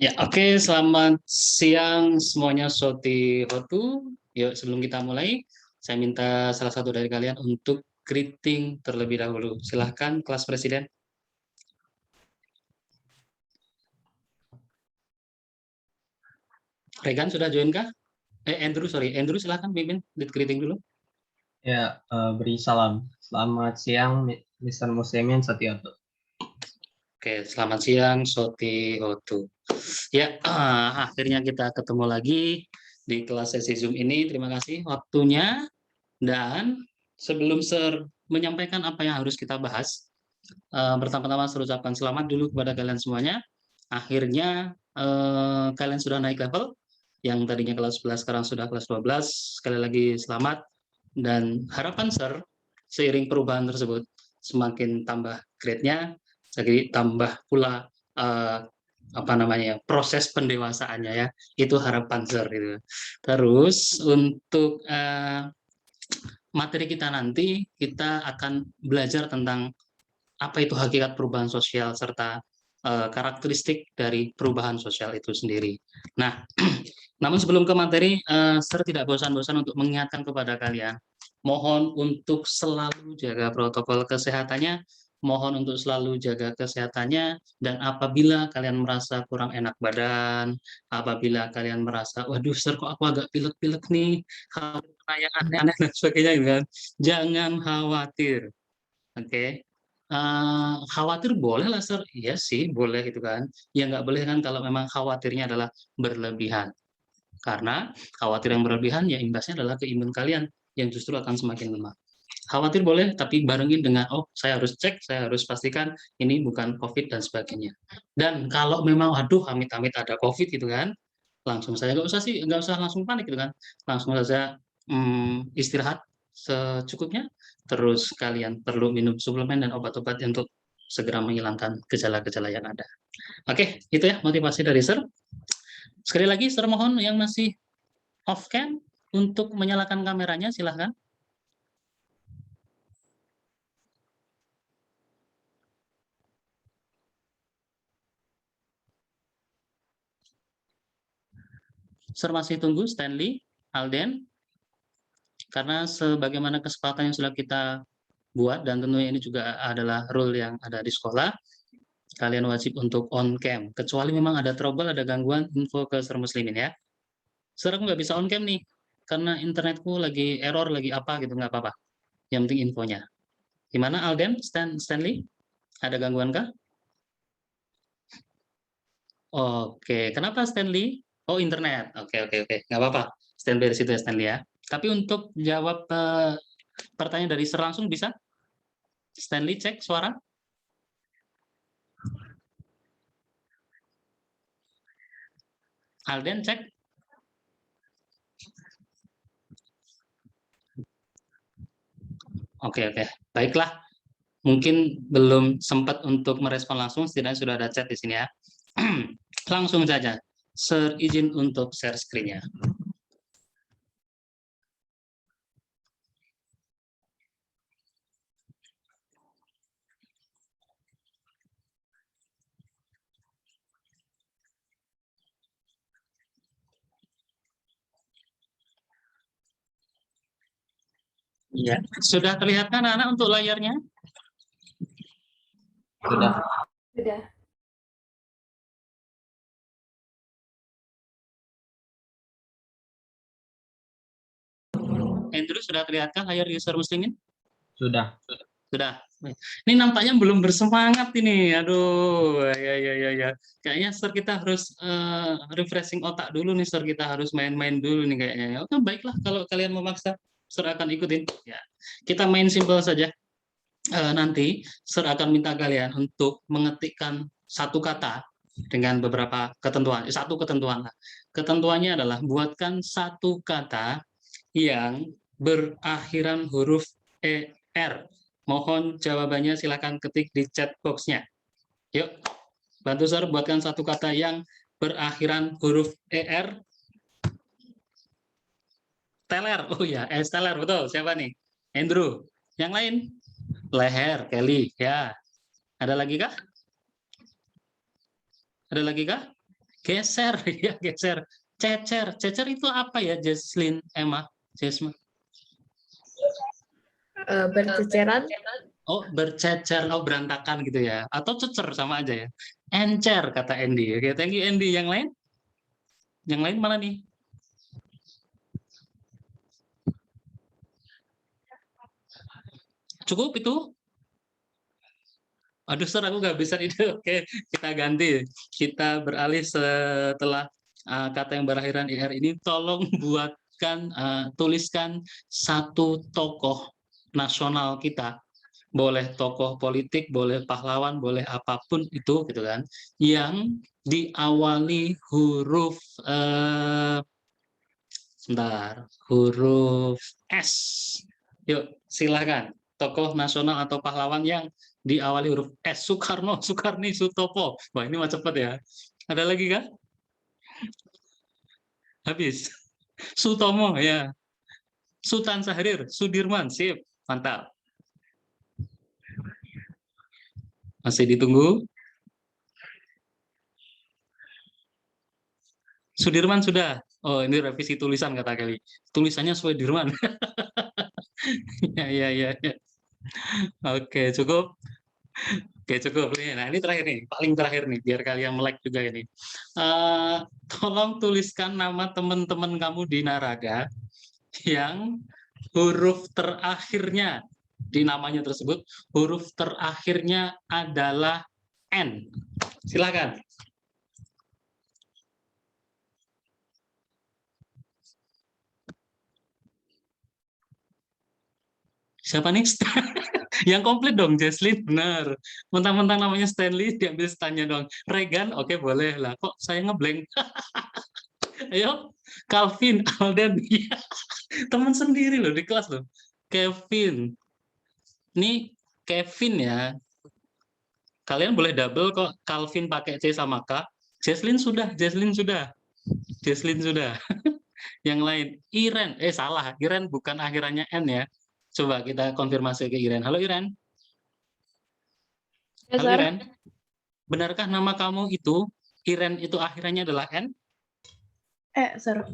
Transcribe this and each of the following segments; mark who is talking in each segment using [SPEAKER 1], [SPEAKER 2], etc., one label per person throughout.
[SPEAKER 1] Ya, oke. Selamat siang semuanya, Soti Hotu. Yuk, sebelum kita mulai, saya minta salah satu dari kalian untuk greeting terlebih dahulu. Silahkan, kelas presiden. Regan sudah join kah? Andrew, sorry. Andrew, silahkan pimpin lead greeting dulu.
[SPEAKER 2] Ya, beri salam. Selamat siang, Mr. Muslimin Satyoto.
[SPEAKER 1] Oke, selamat siang, Soti Hotu. Ya, akhirnya kita ketemu lagi di kelas sesi Zoom ini. Terima kasih waktunya. Dan sebelum Sir menyampaikan apa yang harus kita bahas, pertama-tama saya ucapkan selamat dulu kepada kalian semuanya. Akhirnya kalian sudah naik level, yang tadinya kelas 11 sekarang sudah kelas 12. Sekali lagi selamat, dan harapan Sir, seiring perubahan tersebut, semakin tambah grade-nya, jadi tambah pula apa namanya, proses pendewasaannya ya. Itu harapan Sir gitu. Terus untuk materi kita nanti, kita akan belajar tentang apa itu hakikat perubahan sosial serta karakteristik dari perubahan sosial itu sendiri. Nah, namun sebelum ke materi, saya tidak bosan-bosan untuk mengingatkan kepada kalian, mohon untuk selalu jaga protokol kesehatannya, mohon untuk selalu jaga kesehatannya, dan apabila kalian merasa kurang enak badan, apabila kalian merasa, waduh, Sir, kok aku agak pilek-pilek nih, yang aneh-aneh dan sebagainya, gitu kan, jangan khawatir, oke? Okay? Khawatir boleh lah, Sir. Iya sih, boleh gitu kan. Ya nggak boleh kan kalau memang khawatirnya adalah berlebihan. Karena khawatir yang berlebihan ya imbasnya adalah ke imun kalian yang justru akan semakin lemah. Khawatir boleh, tapi barengin dengan, oh saya harus cek, saya harus pastikan ini bukan COVID dan sebagainya. Dan kalau memang, aduh amit-amit ada COVID gitu kan, langsung saya nggak usah langsung panik gitu kan, langsung saja istirahat secukupnya, terus kalian perlu minum suplemen dan obat-obat untuk segera menghilangkan gejala-gejala yang ada. Oke, itu ya motivasi dari Sir. Sekali lagi, Sir mohon yang masih off cam untuk menyalakan kameranya, silahkan. Sir masih tunggu Stanley, Alden, karena sebagaimana kesepakatan yang sudah kita buat, dan tentunya ini juga adalah rule yang ada di sekolah, kalian wajib untuk on cam. Kecuali memang ada trouble, ada gangguan, info ke Sir Muslimin ya. Sir, aku nggak bisa on cam nih, karena internetku lagi error, lagi apa gitu, nggak apa-apa. Yang penting infonya. Gimana Alden, Stanley? Ada gangguan kah? Oke, kenapa Stanley? Oh, internet. Oke, oke, oke. Nggak apa-apa. Stanley dari situ ya, Stanley ya. Tapi untuk jawab pertanyaan dari Sir langsung bisa? Stanley, cek suara. Alden, cek. Oke, oke. Baiklah. Mungkin belum sempat untuk merespon langsung, setidaknya sudah ada chat di sini ya. Langsung saja. Sir, izin untuk share screen-nya. Ya, sudah terlihat kan anak untuk layarnya?
[SPEAKER 2] Sudah.
[SPEAKER 3] Sudah.
[SPEAKER 1] Andrew, sudah terlihatkah layar user muslimin?
[SPEAKER 2] Sudah.
[SPEAKER 1] Sudah. Ini nampaknya belum bersemangat ini. Aduh, ya. Kayaknya Sir kita harus refreshing otak dulu nih, Sir. Kita harus main-main dulu nih kayaknya. Oke, baiklah kalau kalian memaksa, Sir akan ikutin. Ya, kita main simpel saja. Nanti Sir akan minta kalian untuk mengetikkan satu kata dengan beberapa ketentuan. Satu ketentuan lah. Ketentuannya adalah buatkan satu kata yang berakhiran huruf ER. Mohon jawabannya silakan ketik di chat box-nya. Yuk, bantu Sir buatkan satu kata yang berakhiran huruf ER. Teler, oh ya, teler, betul. Siapa nih? Andrew. Yang lain? Leher, Kelly. Ya. Ada lagi kah? Ada lagi kah? Geser, ya geser. Cecer, cecer itu apa ya, Jesslyn, Emma, Jesma?
[SPEAKER 3] Berceceran.
[SPEAKER 1] Oh, bercecer, oh berantakan gitu ya. Atau cecer sama aja ya. Encer kata Andy. Oke, thank you Andy. Yang lain? Yang lain mana nih? Cukup itu? Aduh, Sir, aku nggak bisa itu. Oke, kita ganti. Kita beralih setelah kata yang berakhiran IR ini. Tolong buatkan, tuliskan satu tokoh nasional kita. Boleh tokoh politik, boleh pahlawan, boleh apapun itu, gitu kan. Yang diawali huruf, sebentar, huruf S. Yuk, silakan. Tokoh nasional atau pahlawan yang diawali huruf S. Soekarno, Soekarni, Sutopo. Wah, ini mah cepet ya. Ada lagi kah? Habis. Sutomo, ya. Sultan Syahrir, Sudirman, sip. Mantap. Masih ditunggu. Sudirman sudah. Oh, ini revisi tulisan kata Kelly. Tulisannya Sudirman. Ya, ya, ya, ya. Oke, cukup. Oke, cukup. Nah, ini terakhir nih, paling terakhir nih, biar kalian melek juga ini. Tolong tuliskan nama teman-teman kamu di Naraga yang huruf terakhirnya di namanya tersebut, huruf terakhirnya adalah N. Silakan. Siapa nih? Yang komplit dong, Jesslyn. Benar. Mentang-mentang namanya Stanley, diambil Stan-nya dong. Regan, oke boleh lah. Kok saya ngeblank? Ayo, Calvin, Alden. Iya. Teman sendiri loh di kelas loh. Kevin. Ini Kevin ya. Kalian boleh double kok. Calvin pakai C sama K. Jesslyn sudah, Jesslyn sudah. Jesslyn sudah. Yang lain, Iren. Salah. Iren bukan akhirannya N ya. Coba kita konfirmasi ke Iren. Halo Iren.
[SPEAKER 3] Ya,
[SPEAKER 1] Halo
[SPEAKER 3] Sir.
[SPEAKER 1] Iren. Benarkah nama kamu itu, Iren itu akhirannya adalah N?
[SPEAKER 3] Sir.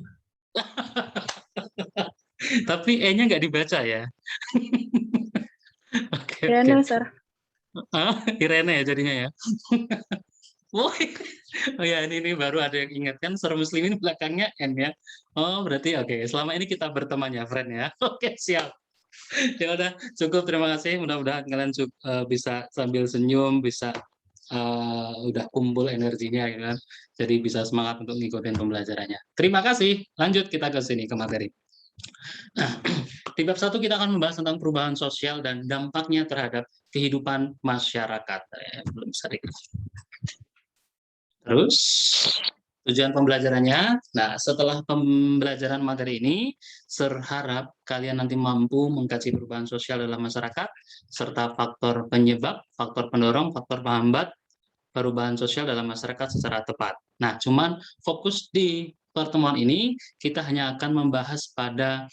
[SPEAKER 1] Tapi E-nya nggak dibaca ya. Oke, oke.
[SPEAKER 3] Irene, Sir.
[SPEAKER 1] Irene ya jadinya ya. Oh, oh ya, ini baru ada yang ingat kan, Sir Muslimin belakangnya N ya. Oh, berarti oke. Selama ini kita berteman ya, friend ya. Oke, siap. Ya udah, cukup. Terima kasih. Mudah-mudahan kalian bisa sambil senyum, bisa udah kumpul energinya, ya kan. Jadi bisa semangat untuk ngikutin pembelajarannya. Terima kasih. Lanjut kita ke sini, ke materi. Nah, di bab 1 kita akan membahas tentang perubahan sosial dan dampaknya terhadap kehidupan masyarakat. Belum bisa Terus, tujuan pembelajarannya. Nah, setelah pembelajaran materi ini, serharap kalian nanti mampu mengkaji perubahan sosial dalam masyarakat, serta faktor penyebab, faktor pendorong, faktor penghambat perubahan sosial dalam masyarakat secara tepat. Nah, cuman fokus di pertemuan ini, kita hanya akan membahas pada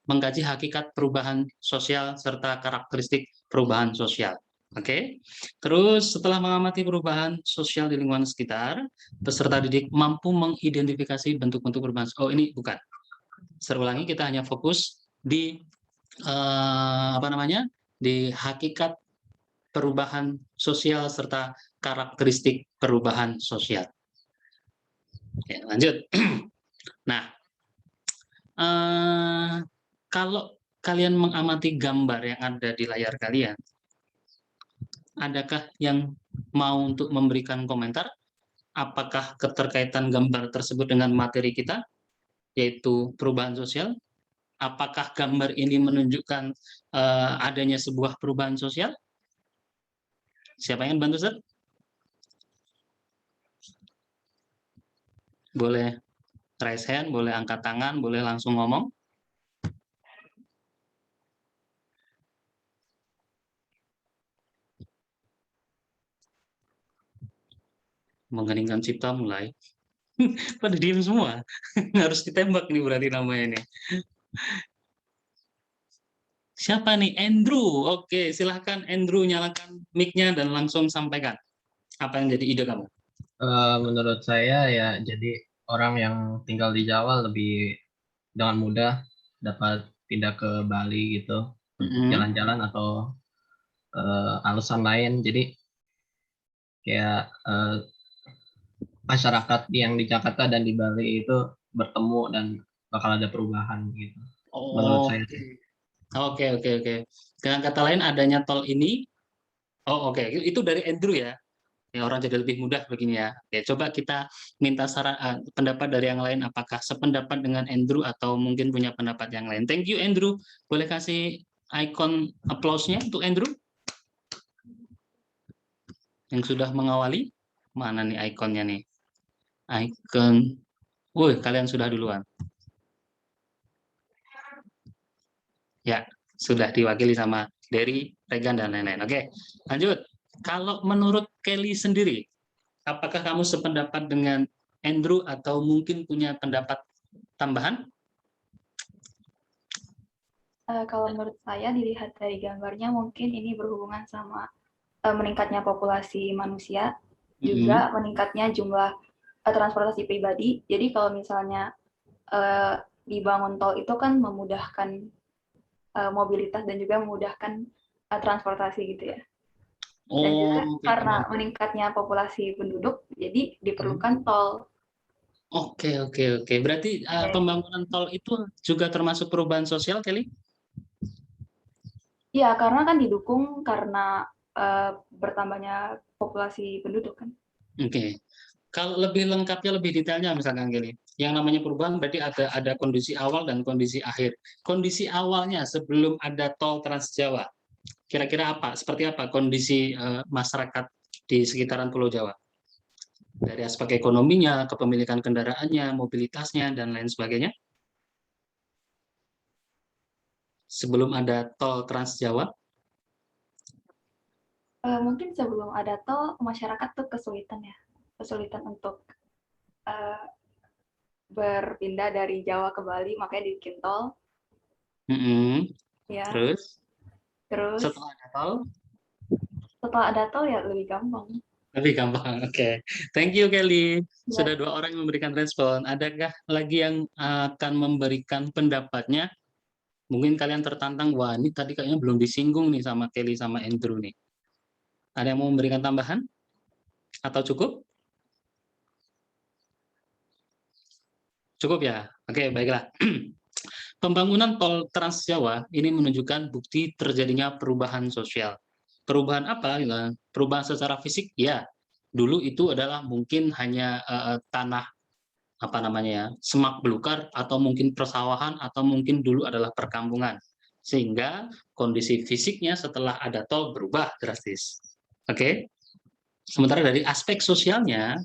[SPEAKER 1] mengkaji hakikat perubahan sosial serta karakteristik perubahan sosial. Oke, terus setelah mengamati perubahan sosial di lingkungan sekitar, peserta didik mampu mengidentifikasi bentuk-bentuk perubahan. Oh, ini bukan. Saya ulangi, kita hanya fokus di di hakikat perubahan sosial serta karakteristik perubahan sosial. Oke, lanjut. Nah, kalau kalian mengamati gambar yang ada di layar kalian, adakah yang mau untuk memberikan komentar? Apakah keterkaitan gambar tersebut dengan materi kita, yaitu perubahan sosial? Apakah gambar ini menunjukkan adanya sebuah perubahan sosial? Siapa yang bantu, Sir? Boleh raise hand, boleh angkat tangan, boleh langsung ngomong. Mengheningkan cipta mulai. Pada diem semua. Harus ditembak nih berarti namanya nih. Siapa nih? Andrew. Oke, silahkan Andrew nyalakan mic-nya dan langsung sampaikan. Apa yang jadi ide kamu?
[SPEAKER 2] Menurut saya ya, jadi orang yang tinggal di Jawa lebih dengan mudah dapat pindah ke Bali gitu untuk
[SPEAKER 1] Mm-mm.
[SPEAKER 2] jalan-jalan atau alasan lain. Jadi kayak masyarakat yang di Jakarta dan di Bali itu bertemu dan bakal ada perubahan gitu. Menurut saya
[SPEAKER 1] Oke,
[SPEAKER 2] sih.
[SPEAKER 1] oke, oke, oke. Dengan kata lain, adanya tol ini, oh oke, itu dari Andrew ya. Ya, orang jadi lebih mudah begini ya. Oke, coba kita minta saran, pendapat dari yang lain, apakah sependapat dengan Andrew atau mungkin punya pendapat yang lain. Thank you, Andrew. Boleh kasih icon applause-nya untuk Andrew yang sudah mengawali? Mana nih ikonnya nih? Icon. Woi, kalian sudah duluan. Ya, sudah diwakili sama Derry, Regan, dan lain-lain. Oke, lanjut. Kalau menurut Kelly sendiri, apakah kamu sependapat dengan Andrew atau mungkin punya pendapat tambahan?
[SPEAKER 4] Kalau menurut saya dilihat dari gambarnya mungkin ini berhubungan sama meningkatnya populasi manusia, juga meningkatnya jumlah transportasi pribadi. Jadi kalau misalnya dibangun tol itu kan memudahkan mobilitas dan juga memudahkan transportasi gitu ya. Dan juga
[SPEAKER 1] Oh, oke,
[SPEAKER 4] karena meningkatnya populasi penduduk, jadi diperlukan tol.
[SPEAKER 1] oke, oke, oke. Berarti pembangunan tol itu juga termasuk perubahan sosial, Kelly?
[SPEAKER 4] Iya, karena kan didukung karena bertambahnya populasi penduduk kan.
[SPEAKER 1] Oke. Kalau lebih lengkapnya, lebih detailnya, misalkan Kelly, yang namanya perubahan berarti ada kondisi awal dan kondisi akhir. Kondisi awalnya sebelum ada tol Trans Jawa, kira-kira apa? Seperti apa kondisi masyarakat di sekitaran Pulau Jawa? Dari aspek ekonominya, kepemilikan kendaraannya, mobilitasnya, dan lain sebagainya. Sebelum ada tol Trans Jawa.
[SPEAKER 4] Mungkin sebelum ada tol, masyarakat tuh kesulitan untuk berpindah dari Jawa ke Bali, makanya dibikin tol. Ya.
[SPEAKER 1] Terus
[SPEAKER 4] Terus
[SPEAKER 1] setelah ada tol
[SPEAKER 4] ya lebih gampang.
[SPEAKER 1] lebih gampang. Oke. Thank you, Kelly.
[SPEAKER 4] Ya.
[SPEAKER 1] Sudah 2 orang yang memberikan respon. Adakah lagi yang akan memberikan pendapatnya? Mungkin kalian tertantang, wah ini tadi kayaknya belum disinggung nih sama Kelly sama Andrew nih. Ada yang mau memberikan tambahan? Atau cukup? Cukup ya? Oke, baiklah. Pembangunan tol Trans Jawa ini menunjukkan bukti terjadinya perubahan sosial. Perubahan apa? Perubahan secara fisik, ya. Dulu itu adalah mungkin hanya tanah, apa namanya ya, semak belukar, atau mungkin persawahan, atau mungkin dulu adalah perkampungan. Sehingga kondisi fisiknya setelah ada tol berubah drastis. Oke? Sementara dari aspek sosialnya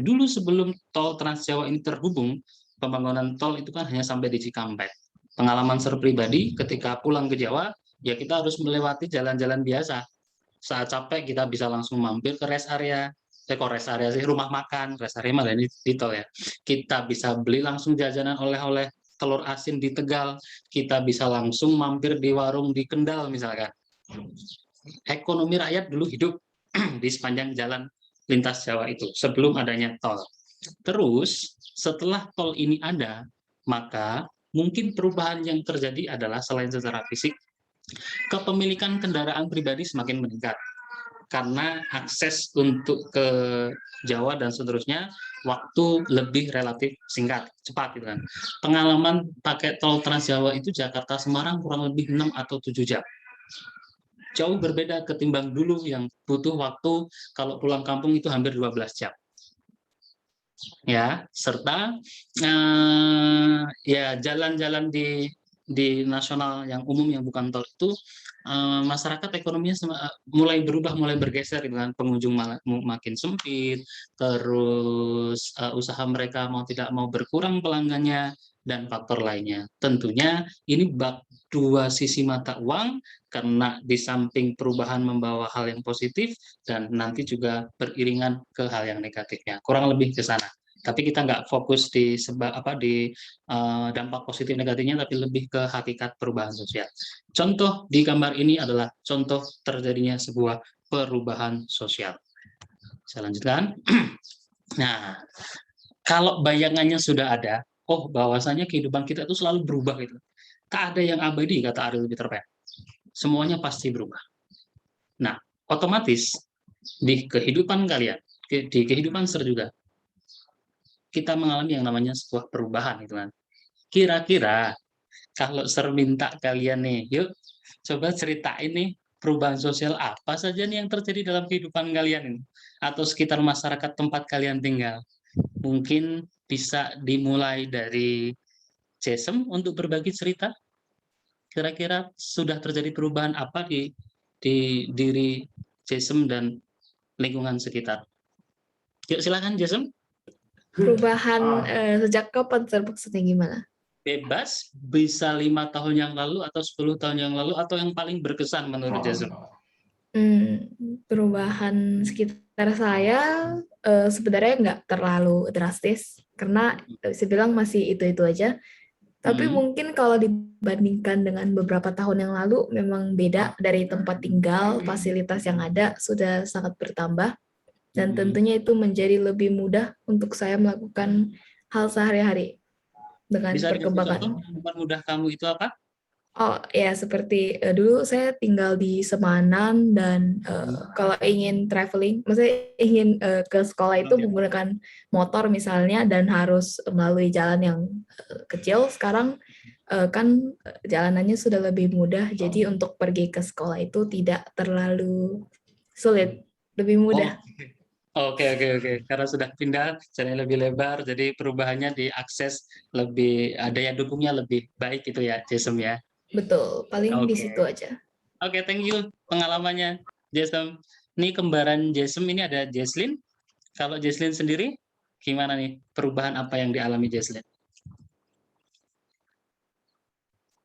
[SPEAKER 1] dulu sebelum tol Trans Jawa ini terhubung, pembangunan tol itu kan hanya sampai di Cikampek. Pengalaman saya pribadi ketika pulang ke Jawa, ya kita harus melewati jalan-jalan biasa. Saat capek kita bisa langsung mampir ke rest area, rest area sih, rumah makan, rest area malah ini di tol ya. Kita bisa beli langsung jajanan oleh-oleh, telur asin di Tegal, kita bisa langsung mampir di warung di Kendal misalkan. Ekonomi rakyat dulu hidup di sepanjang jalan lintas Jawa itu sebelum adanya tol. Terus setelah tol ini ada, maka mungkin perubahan yang terjadi adalah selain secara fisik, kepemilikan kendaraan pribadi semakin meningkat karena akses untuk ke Jawa dan seterusnya waktu lebih relatif singkat, cepat gitu kan. Pengalaman pakai tol Trans Jawa itu Jakarta Semarang kurang lebih 6 atau 7 jam. Jauh berbeda ketimbang dulu yang butuh waktu kalau pulang kampung itu hampir 12 jam. Ya, serta ya jalan-jalan di nasional yang umum yang bukan tol itu masyarakat ekonominya mulai berubah, mulai bergeser dengan pengunjung makin sempit, terus usaha mereka mau tidak mau berkurang pelanggannya, dan faktor lainnya. Tentunya ini dua sisi mata uang, karena di samping perubahan membawa hal yang positif dan nanti juga beriringan ke hal yang negatifnya. Kurang lebih ke sana. Tapi kita nggak fokus di dampak positif negatifnya, tapi lebih ke hakikat perubahan sosial. Contoh di gambar ini adalah contoh terjadinya sebuah perubahan sosial. Saya lanjutkan. Nah, kalau bayangannya sudah ada, oh bahwasanya kehidupan kita itu selalu berubah gitu. Tak ada yang abadi, kata Ariel Peter Pan. Semuanya pasti berubah. Nah, otomatis di kehidupan kalian, di kehidupan Sir juga, kita mengalami yang namanya sebuah perubahan gitu kan. Kira-kira kalau Sir minta kalian nih, yuk coba ceritain nih perubahan sosial apa saja nih yang terjadi dalam kehidupan kalian ini atau sekitar masyarakat tempat kalian tinggal. Mungkin bisa dimulai dari Jason untuk berbagi cerita. Kira-kira sudah terjadi perubahan apa di diri Jason dan lingkungan sekitar. Yuk silakan Jason.
[SPEAKER 3] Perubahan sejak kapan Sir, maksudnya gimana?
[SPEAKER 1] Bebas, bisa 5 tahun yang lalu atau 10 tahun yang lalu atau yang paling berkesan menurut Jason.
[SPEAKER 3] Perubahan sekitar saya sebenarnya nggak terlalu drastis karena saya bilang masih itu-itu aja. Tapi mungkin kalau dibandingkan dengan beberapa tahun yang lalu memang beda dari tempat tinggal, fasilitas yang ada sudah sangat bertambah dan tentunya itu menjadi lebih mudah untuk saya melakukan hal sehari-hari dengan
[SPEAKER 1] Bisa dikasih
[SPEAKER 3] perkembangan.
[SPEAKER 1] contoh membuat mudah kamu itu apa?
[SPEAKER 3] Oh ya, seperti dulu saya tinggal di Semanan dan kalau ingin traveling, maksudnya ingin ke sekolah itu menggunakan motor misalnya dan harus melalui jalan yang kecil. Sekarang kan jalanannya sudah lebih mudah, jadi untuk pergi ke sekolah itu tidak terlalu sulit, lebih mudah.
[SPEAKER 1] Oke. Karena sudah pindah, jalan lebih lebar, jadi perubahannya diakses lebih, daya dukungnya lebih baik itu ya, Jason ya.
[SPEAKER 3] Betul, paling di
[SPEAKER 1] Oke.
[SPEAKER 3] situ aja.
[SPEAKER 1] Oke, thank you pengalamannya, Jason. Ini kembaran Jason ini ada Jesslyn. Kalau Jesslyn sendiri, gimana nih perubahan apa yang dialami Jesslyn?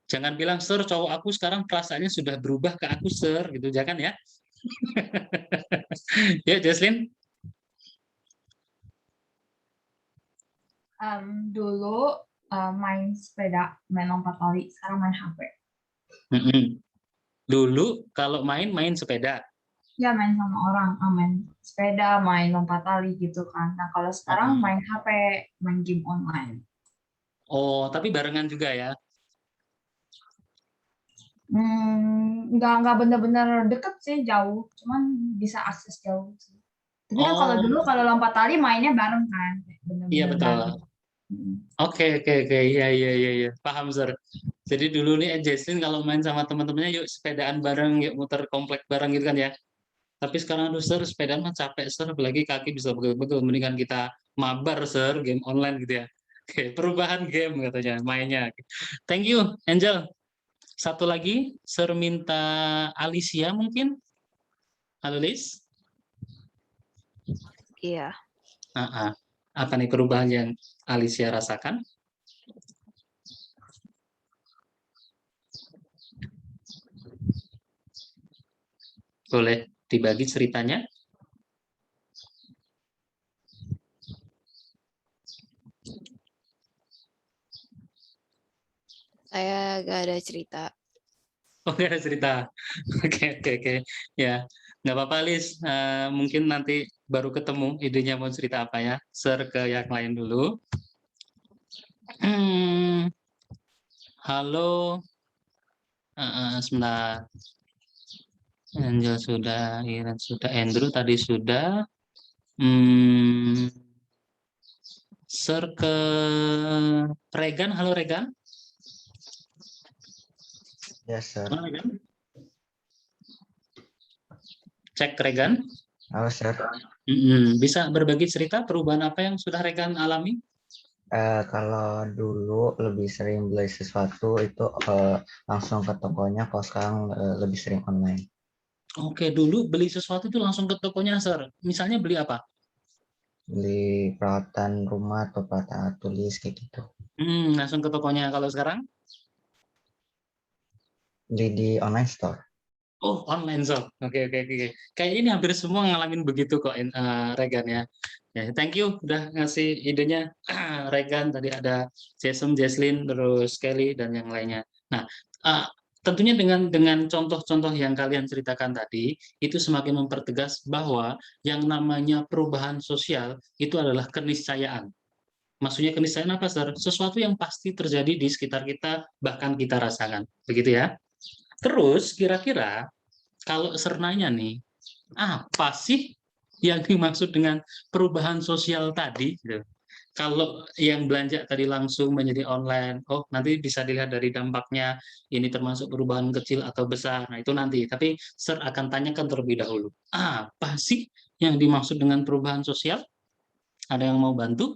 [SPEAKER 1] Jangan bilang, Sir, cowok aku sekarang perasaannya sudah berubah ke aku, Sir, gitu, jangan ya. Ya, Jesslyn.
[SPEAKER 5] Dulu main sepeda, main lompat tali, sekarang main HP.
[SPEAKER 1] Dulu kalau main sepeda.
[SPEAKER 5] Ya main sama orang, main sepeda, main lompat tali gitu kan. Nah kalau sekarang main HP, main game online.
[SPEAKER 1] Oh, tapi barengan juga ya?
[SPEAKER 5] Nggak benar-benar deket sih, jauh. Cuman bisa akses jauh. Tapi kan kalau dulu kalau lompat tali mainnya bareng kan.
[SPEAKER 1] Iya betul. Oke. Iya. Paham, Sir. Jadi dulu nih Jesslyn kalau main sama teman-temannya, yuk sepedaan bareng, yuk muter komplek bareng gitu kan ya. Tapi sekarang aduh, Sir, sepedaan mah capek, Sir. Apalagi kaki bisa begel-begel. Mendingan kita mabar, Sir, game online gitu ya. Oke, perubahan game katanya, mainnya. Thank you, Angel. Satu lagi, Sir minta Alicia mungkin? Halo, Lis?
[SPEAKER 6] Iya.
[SPEAKER 1] Apa nih perubahan yang Alicia rasakan? Boleh dibagi ceritanya?
[SPEAKER 6] Saya gak ada cerita.
[SPEAKER 1] Oh, nggak ada cerita. Oke. Ya, nggak apa-apa, Lis. Mungkin nanti baru ketemu idenya mau cerita apa ya. Share ke yang lain dulu. Halo. Sebentar. Angel sudah, Iran sudah, Andrew tadi sudah. Share ke Regan. Halo, Regan.
[SPEAKER 7] Ya, Sir.
[SPEAKER 1] Halo, Regan. Cek Regan.
[SPEAKER 7] Halo, Sir.
[SPEAKER 1] Bisa berbagi cerita perubahan apa yang sudah Regan alami?
[SPEAKER 7] Kalau dulu lebih sering beli sesuatu itu langsung ke tokonya, kalau sekarang lebih sering online.
[SPEAKER 1] Oke, dulu beli sesuatu itu langsung ke tokonya, Sir. Misalnya beli apa?
[SPEAKER 7] Beli peralatan rumah atau peralatan alat tulis kayak gitu.
[SPEAKER 1] Langsung ke tokonya. Kalau sekarang?
[SPEAKER 7] Beli di online store.
[SPEAKER 1] Oh, online shop. Oke. Kayaknya ini hampir semua ngalamin begitu kok, Regan ya. Ya, thank you udah ngasih idenya. Regan, tadi ada Jason, Jesslyn, terus Kelly, dan yang lainnya. Nah, tentunya dengan contoh-contoh yang kalian ceritakan tadi, itu semakin mempertegas bahwa yang namanya perubahan sosial itu adalah keniscayaan. Maksudnya keniscayaan apa, Sir? Sesuatu yang pasti terjadi di sekitar kita, bahkan kita rasakan. Begitu ya. Terus, kira-kira kalau Sir nanya nih, apa sih yang dimaksud dengan perubahan sosial tadi? Gitu. Kalau yang belanja tadi langsung menjadi online, oh nanti bisa dilihat dari dampaknya, ini termasuk perubahan kecil atau besar. Nah itu nanti, tapi Sir akan tanyakan terlebih dahulu. Apa sih yang dimaksud dengan perubahan sosial? Ada yang mau bantu?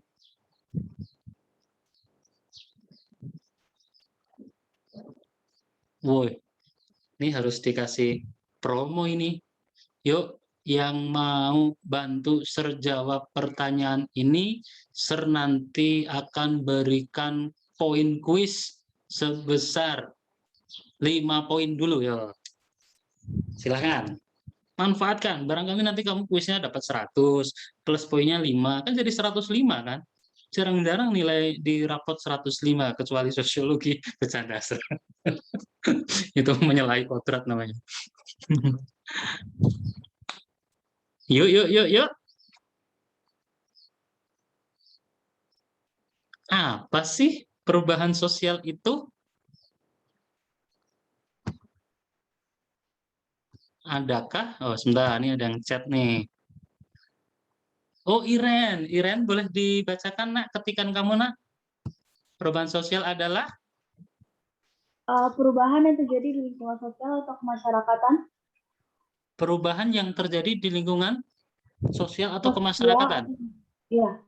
[SPEAKER 1] Woi, ini harus dikasih promo ini. Yuk, yang mau bantu Sir jawab pertanyaan ini, Sir nanti akan berikan poin kuis sebesar 5 poin dulu ya. Silahkan. Manfaatkan. Barangkali nanti kamu kuisnya dapat 100, plus poinnya 5, kan jadi 105 kan? Jarang-jarang nilai di rapot 105, kecuali sosiologi. Bercanda. Itu menyalahi kodrat namanya. Yuk. Apa sih perubahan sosial itu? Adakah? Oh, sebentar, ini ada yang chat nih. Oh, Iren boleh dibacakan, Nak, ketikan kamu, Nak. Perubahan sosial adalah?
[SPEAKER 4] Perubahan yang terjadi di lingkungan sosial atau kemasyarakatan.
[SPEAKER 1] Perubahan yang terjadi di lingkungan sosial atau kemasyarakatan?
[SPEAKER 4] Iya.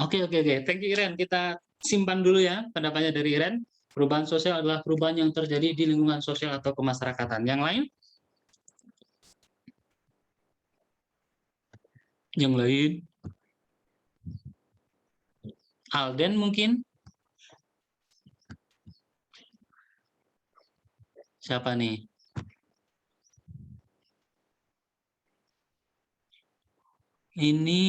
[SPEAKER 1] Oke. Thank you, Iren. Kita simpan dulu ya pendapatnya dari Iren. Perubahan sosial adalah perubahan yang terjadi di lingkungan sosial atau kemasyarakatan. Yang lain? Yang lain? Alden mungkin? Siapa nih? Ini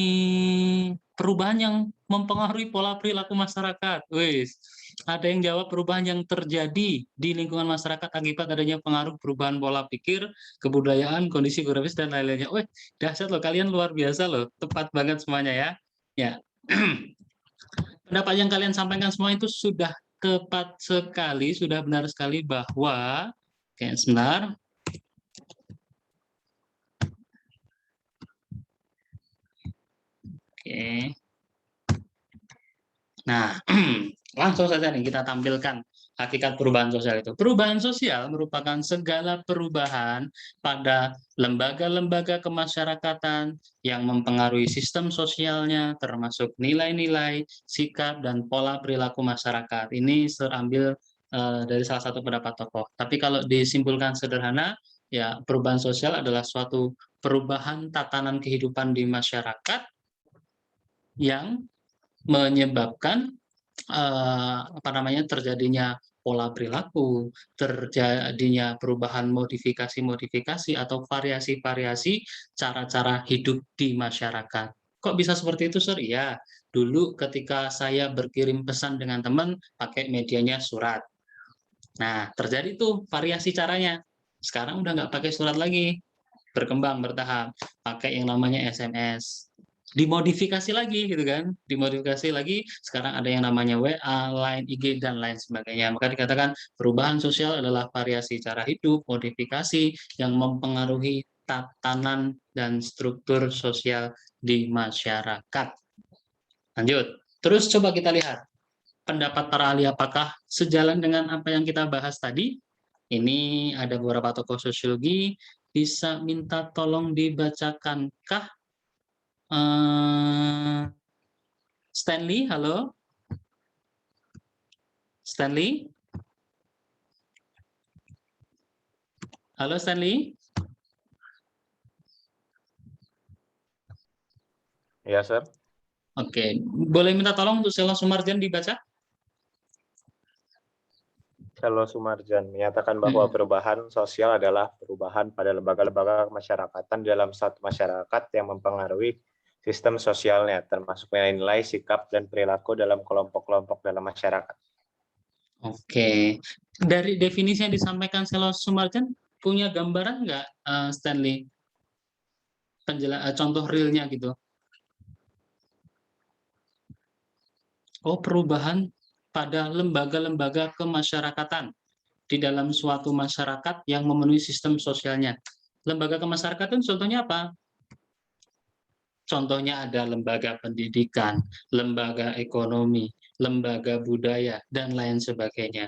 [SPEAKER 1] perubahan yang mempengaruhi pola perilaku masyarakat. Wis, ada yang jawab perubahan yang terjadi di lingkungan masyarakat akibat adanya pengaruh perubahan pola pikir, kebudayaan, kondisi geografis dan lain-lainnya. Wih, dahsyat loh, kalian luar biasa loh, tepat banget semuanya ya. Ya, pendapat yang kalian sampaikan semua itu sudah tepat sekali, sudah benar sekali bahwa, oke, sebentar. Oke. Nah, langsung saja nih kita tampilkan hakikat perubahan sosial itu. Perubahan sosial merupakan segala perubahan pada lembaga-lembaga kemasyarakatan yang mempengaruhi sistem sosialnya, termasuk nilai-nilai, sikap, dan pola perilaku masyarakat. Ini terambil dari salah satu pendapat tokoh. Tapi kalau disimpulkan sederhana, ya perubahan sosial adalah suatu perubahan tatanan kehidupan di masyarakat yang menyebabkan terjadinya pola perilaku, terjadinya perubahan modifikasi atau variasi-variasi cara-cara hidup di masyarakat. Kok bisa seperti itu, Sir? Ya, dulu ketika saya berkirim pesan dengan teman pakai medianya surat. Nah, terjadi tuh variasi caranya. Sekarang udah nggak pakai surat lagi, berkembang bertahap, pakai yang namanya SMS. Dimodifikasi lagi gitu kan, dimodifikasi lagi, sekarang ada yang namanya WA, Line, IG, dan lain sebagainya. Maka dikatakan perubahan sosial adalah variasi cara hidup, modifikasi yang mempengaruhi tatanan dan struktur sosial di masyarakat. Lanjut, terus coba kita lihat pendapat para ahli apakah sejalan dengan apa yang kita bahas tadi. Ini ada beberapa tokoh sosiologi, bisa minta tolong dibacakankah? Stanley, halo? Stanley? Halo Stanley?
[SPEAKER 8] Ya, Sir.
[SPEAKER 1] Oke, boleh minta tolong untuk Sela Sumarjan dibaca?
[SPEAKER 8] Selo Sumarjan menyatakan bahwa perubahan sosial adalah perubahan pada lembaga-lembaga masyarakatan dalam satu masyarakat yang mempengaruhi sistem sosialnya, termasuk nilai-nilai, sikap, dan perilaku dalam kelompok-kelompok dalam masyarakat.
[SPEAKER 1] Oke. Dari definisi yang disampaikan Selo Sumarjan, punya gambaran nggak, Stanley? Contoh realnya gitu. Oh, perubahan pada lembaga-lembaga kemasyarakatan di dalam suatu masyarakat yang memenuhi sistem sosialnya. Lembaga kemasyarakatan contohnya apa? Contohnya ada lembaga pendidikan, lembaga ekonomi, lembaga budaya, dan lain sebagainya.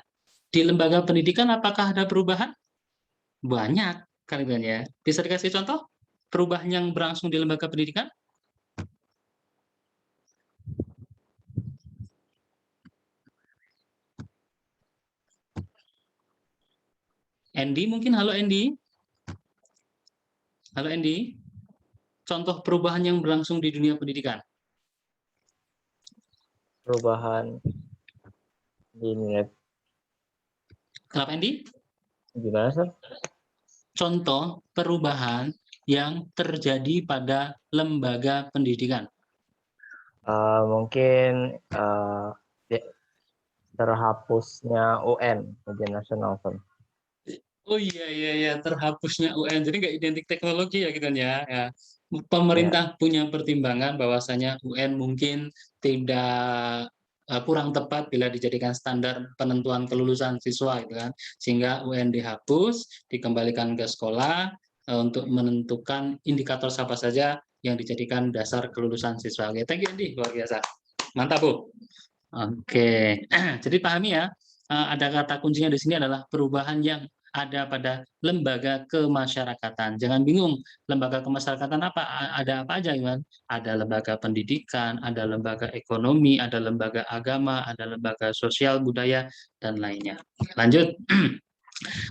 [SPEAKER 1] Di lembaga pendidikan apakah ada perubahan? Banyak, kalian ya. Bisa dikasih contoh perubahan yang berlangsung di lembaga pendidikan? Andy mungkin, halo Andy. Halo Andy. Contoh perubahan yang berlangsung di dunia pendidikan.
[SPEAKER 8] Perubahan ini
[SPEAKER 1] Kenapa Andy?
[SPEAKER 8] gimana sih?
[SPEAKER 1] Contoh perubahan yang terjadi pada lembaga pendidikan.
[SPEAKER 8] Mungkin terhapusnya UN, ujian nasional kan.
[SPEAKER 1] Oh iya, terhapusnya UN. Jadi nggak identik teknologi ya gitu ya. Ya. Pemerintah punya pertimbangan bahwasanya UN mungkin tidak kurang tepat bila dijadikan standar penentuan kelulusan siswa gitu kan. Sehingga UN dihapus, dikembalikan ke sekolah untuk menentukan indikator apa saja yang dijadikan dasar kelulusan siswa. Oke, thank you Andi, luar biasa. Mantap, Bu. Oke. Jadi pahami ya, ada kata kuncinya di sini adalah perubahan yang ada pada lembaga kemasyarakatan. Jangan bingung, lembaga kemasyarakatan apa? Ada apa aja, Iwan? Ada lembaga pendidikan, ada lembaga ekonomi, ada lembaga agama, ada lembaga sosial, budaya, dan lainnya. Lanjut.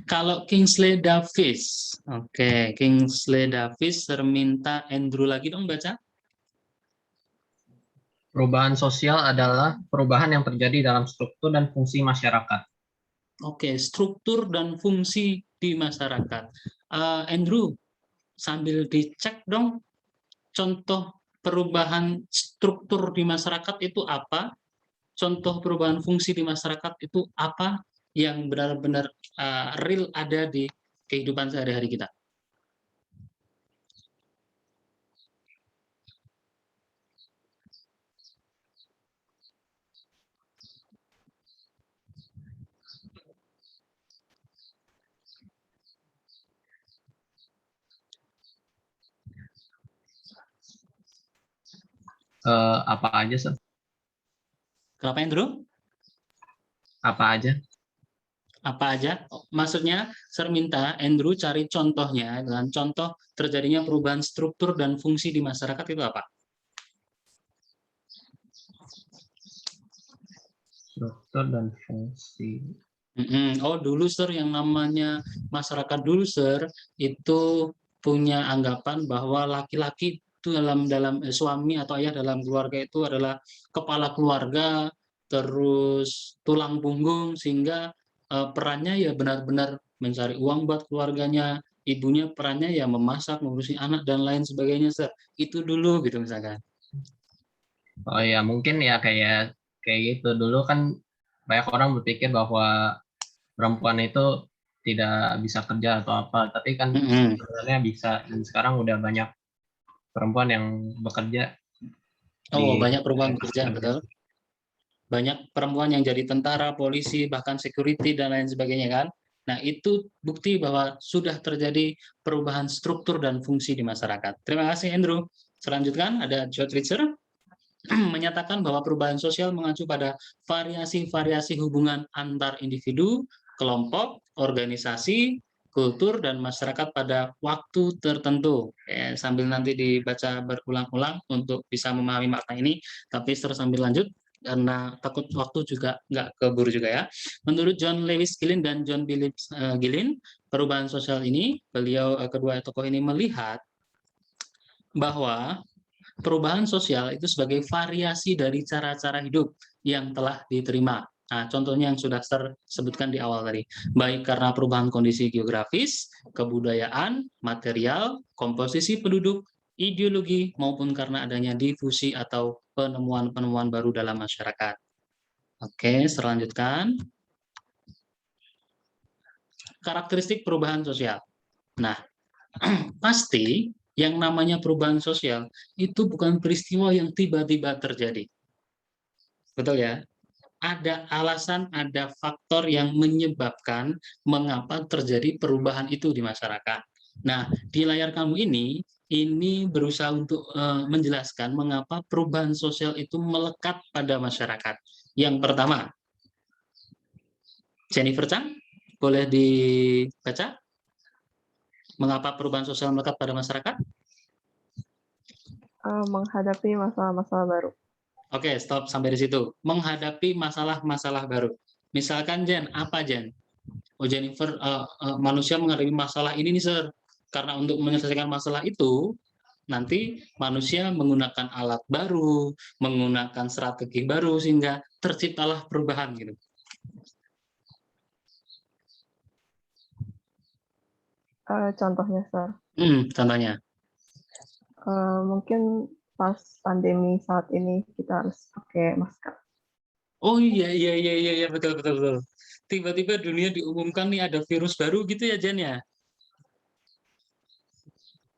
[SPEAKER 1] Kalau Kingsley Davis. Oke, Kingsley Davis, minta Andrew lagi dong baca.
[SPEAKER 2] Perubahan sosial adalah perubahan yang terjadi dalam struktur dan fungsi masyarakat.
[SPEAKER 1] Oke, struktur dan fungsi di masyarakat. Andrew, sambil dicek dong, contoh perubahan struktur di masyarakat itu apa? Contoh perubahan fungsi di masyarakat itu apa yang benar-benar real ada di kehidupan sehari-hari kita?
[SPEAKER 2] Apa aja, Sir?
[SPEAKER 1] Kenapa, Andrew?
[SPEAKER 2] Apa aja?
[SPEAKER 1] Apa aja? Maksudnya, saya minta Andrew cari contohnya, dengan contoh terjadinya perubahan struktur dan fungsi di masyarakat itu apa?
[SPEAKER 2] Struktur dan fungsi.
[SPEAKER 1] Oh, dulu Sir, yang namanya masyarakat dulu Sir, itu punya anggapan bahwa laki-laki itu dalam suami atau ayah dalam keluarga itu adalah kepala keluarga, terus tulang punggung, sehingga perannya ya benar-benar mencari uang buat keluarganya, ibunya perannya ya memasak, ngurusin anak dan lain sebagainya Sir. Itu dulu gitu misalkan.
[SPEAKER 2] Oh ya, mungkin ya kayak gitu. Dulu kan banyak orang berpikir bahwa perempuan itu tidak bisa kerja atau apa, tapi kan sebenarnya bisa. Dan sekarang udah banyak perempuan yang bekerja.
[SPEAKER 1] Oh, banyak perempuan bekerja, betul. Banyak perempuan yang jadi tentara, polisi, bahkan security, dan lain sebagainya kan. Nah, itu bukti bahwa sudah terjadi perubahan struktur dan fungsi di masyarakat. Terima kasih, Andrew. Selanjutkan, ada George Richer menyatakan bahwa perubahan sosial mengacu pada variasi-variasi hubungan antar individu, kelompok, organisasi, kultur, dan masyarakat pada waktu tertentu. Sambil nanti dibaca berulang-ulang untuk bisa memahami makna ini, tapi terus sambil lanjut, karena takut waktu juga nggak keburu juga ya. Menurut John Lewis Gillin dan John Phillips Gillin, perubahan sosial ini, beliau kedua tokoh ini melihat bahwa perubahan sosial itu sebagai variasi dari cara-cara hidup yang telah diterima. Nah, contohnya yang sudah saya sebutkan di awal tadi, baik karena perubahan kondisi geografis, kebudayaan, material, komposisi penduduk, ideologi, maupun karena adanya difusi atau penemuan-penemuan baru dalam masyarakat. Oke, selanjutkan. karakteristik perubahan sosial. Nah, pasti yang namanya perubahan sosial itu bukan peristiwa yang tiba-tiba terjadi. Betul ya? Ada alasan, ada faktor yang menyebabkan mengapa terjadi perubahan itu di masyarakat. Nah, di layar kamu ini berusaha untuk menjelaskan mengapa perubahan sosial itu melekat pada masyarakat. Yang pertama, Jennifer Chan, boleh dibaca? Mengapa perubahan sosial melekat pada masyarakat?
[SPEAKER 9] Menghadapi masalah-masalah baru.
[SPEAKER 1] Oke, stop sampai di situ. Menghadapi masalah-masalah baru. Misalkan Jen, apa Jen? Oh Jennifer, manusia menghadapi masalah ini nih Sir. Karena untuk menyelesaikan masalah itu, nanti manusia menggunakan alat baru, menggunakan strategi baru, sehingga terciptalah perubahan gitu.
[SPEAKER 9] Contohnya, Sir.
[SPEAKER 1] Contohnya?
[SPEAKER 9] Mungkin pas pandemi saat ini kita harus pakai masker.
[SPEAKER 1] Oh iya betul. Tiba-tiba dunia diumumkan nih ada virus baru gitu ya Jen ya.